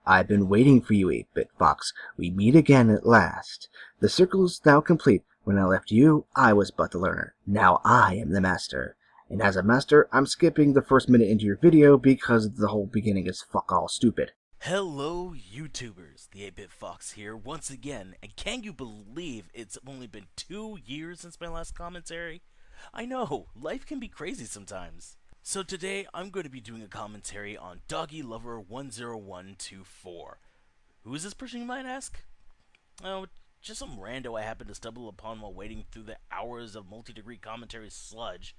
I've been waiting for you, 8-Bit Fox. We meet again at last. The circle is now complete. When I left you, I was but the learner. Now I am the master. And as a master, I'm skipping the first minute into your video because the whole beginning is fuck all stupid. Hello YouTubers, the 8-Bit Fox here once again, and can you believe it's only been 2 years since my last commentary? I know, life can be crazy sometimes. So today I'm going to be doing a commentary on Doggy Lover 10124. Who is this person, you might ask? Oh, just some rando I happened to stumble upon while wading through the hours of multi-degree commentary sludge.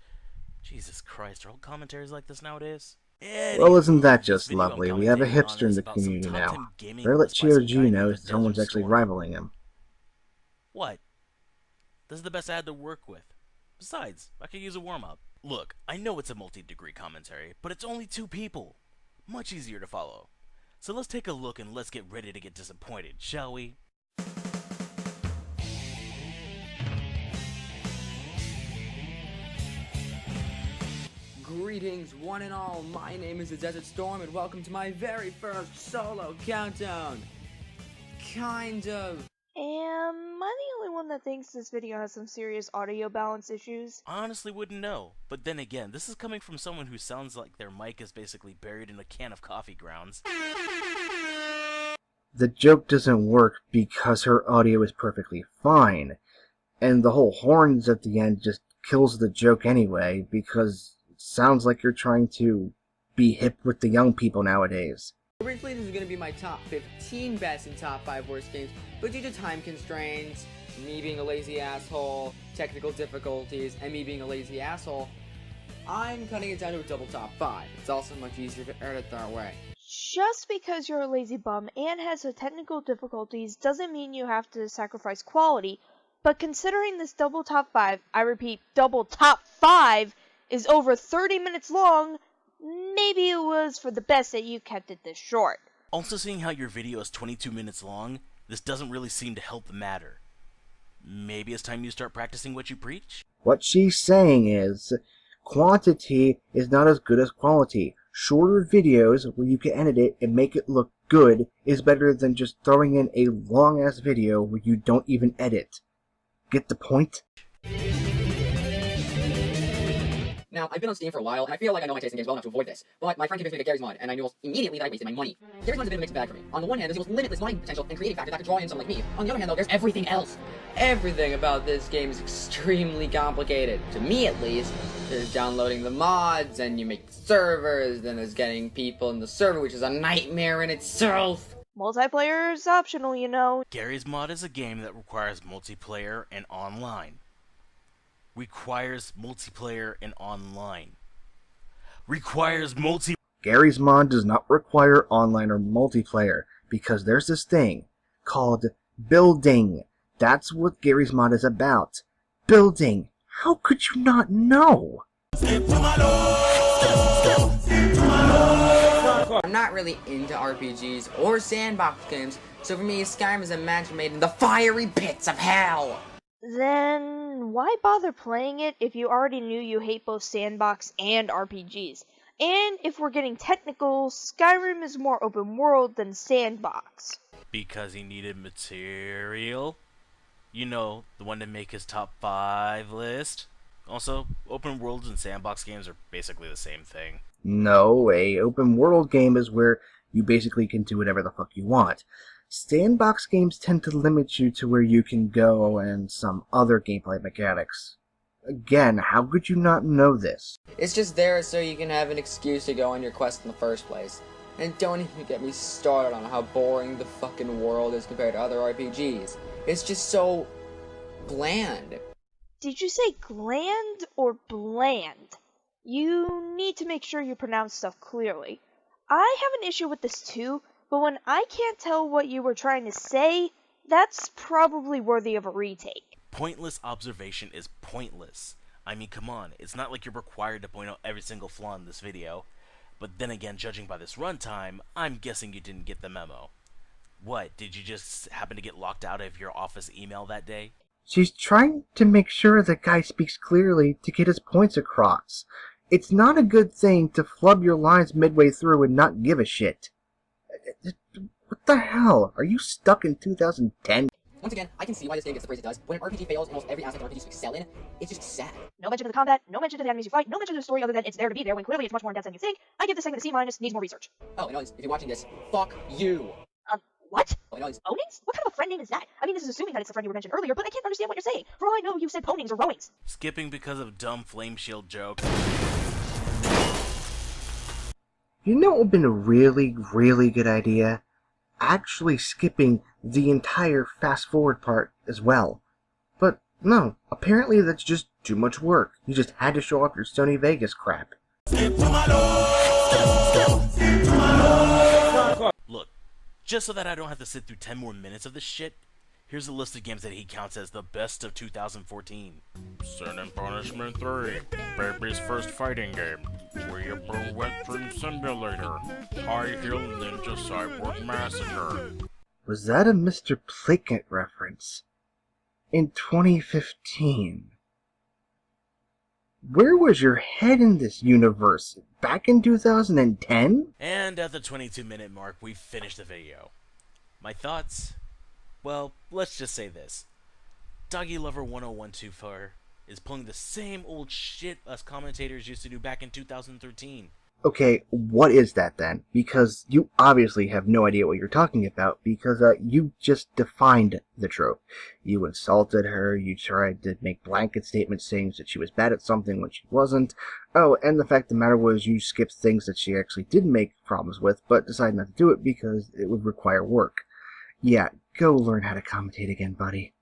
Jesus Christ, are all commentaries like this nowadays? Well, isn't that just lovely? We have a hipster in the community now. Better let Chio G know if someone's actually rivaling him. What? This is the best I had to work with. Besides, I could use a warm-up. Look, I know it's a multi-degree commentary, but it's only 2 people. Much easier to follow. So let's take a look and let's get ready to get disappointed, shall we? Greetings, one and all. My name is the Desert Storm, and welcome to my very first solo countdown. Kind of. Am I the only one that thinks this video has some serious audio balance issues? I honestly wouldn't know, but then again, this is coming from someone who sounds like their mic is basically buried in a can of coffee grounds. The joke doesn't work because her audio is perfectly fine, and the whole horns at the end just kills the joke anyway, because it sounds like you're trying to be hip with the young people nowadays. Originally, this is going to be my top 15 best and top 5 worst games, but due to time constraints, me being a lazy asshole, technical difficulties, and me being a lazy asshole, I'm cutting it down to a double top 5. It's also much easier to edit that way. Just because you're a lazy bum and has technical difficulties doesn't mean you have to sacrifice quality, but considering this double top 5, I repeat, double top 5, is over 30 minutes long, maybe it was for the best that you kept it this short. Also, seeing how your video is 22 minutes long, this doesn't really seem to help the matter. Maybe it's time you start practicing what you preach? What she's saying is, quantity is not as good as quality. Shorter videos where you can edit it and make it look good is better than just throwing in a long-ass video where you don't even edit. Get the point? Now, I've been on Steam for a while, and I feel like I know my taste in games well enough to avoid this, but my friend convinced me to get Gary's Mod, and I knew immediately that I wasted my money. Gary's Mod is a bit of a mixed bag for me. On the one hand, there's the most limitless modding potential and creative factor that could draw in someone like me. On the other hand, though, there's everything else. Everything about this game is extremely complicated, to me at least. There's downloading the mods, and you make servers, then there's getting people in the server, which is a nightmare in itself. Multiplayer is optional, you know. Gary's Mod is a game that requires multiplayer and online. Requires multiplayer and online. Gary's Mod does not require online or multiplayer, because there's this thing called building. That's what Gary's Mod is about. Building. How could you not know? I'm not really into RPGs or sandbox games, so for me, Skyrim is a match made in the fiery pits of hell. Then why bother playing it if you already knew you hate both sandbox and RPGs? And if we're getting technical, Skyrim is more open world than sandbox. Because he needed material? You know, the one to make his top 5 list? Also, open worlds and sandbox games are basically the same thing. No, a open world game is where you basically can do whatever the fuck you want. Sandbox games tend to limit you to where you can go and some other gameplay mechanics. Again, how could you not know this? It's just there so you can have an excuse to go on your quest in the first place. And don't even get me started on how boring the fucking world is compared to other RPGs. It's just so bland. Did you say gland or bland? You need to make sure you pronounce stuff clearly. I have an issue with this too, but when I can't tell what you were trying to say, that's probably worthy of a retake. Pointless observation is pointless. I mean, come on, it's not like you're required to point out every single flaw in this video. But then again, judging by this runtime, I'm guessing you didn't get the memo. What, did you just happen to get locked out of your office email that day? She's trying to make sure the guy speaks clearly to get his points across. It's not a good thing to flub your lines midway through and not give a shit. What the hell? Are you stuck in 2010? Once again, I can see why this game gets the praise it does. When an RPG fails in almost every aspect RPGs excel in, it's just sad. No mention of the combat, no mention of the enemies you fight, no mention of the story other than it's there to be there when clearly it's much more in-depth than you think. I give this segment a C-, needs more research. Oh, and if you're watching this, fuck you. What? Oh, and Ponings? What kind of a friend name is that? I mean, this is assuming that it's the friend you were mentioned earlier, but I can't understand what you're saying. For all I know, you said ponings or rowings. Skipping because of dumb flame shield joke. You know what would have been a really good idea? Actually skipping the entire fast-forward part as well. But no, apparently that's just too much work. You just had to show off your Sony Vegas crap. Look, just so that I don't have to sit through 10 more minutes of this shit, here's a list of games that he counts as the best of 2014. Sin and Punishment 3, Baby's first fighting game, Weeaboo Wet Dream Simulator, High Heel Ninja Cyborg Massacre. Was that a Mr. Plinkett reference? In 2015. Where was your head in this universe? Back in 2010? And at the 22-minute mark, we finished the video. My thoughts? Well, let's just say this. Doggy Lover 1012 is pulling the same old shit us commentators used to do back in 2013. Okay, what is that then? Because you obviously have no idea what you're talking about, because you just defined the trope. You insulted her, you tried to make blanket statements saying that she was bad at something when she wasn't. Oh, and the fact of the matter was you skipped things that she actually did make problems with, but decided not to do it because it would require work. Yeah, go learn how to commentate again, buddy.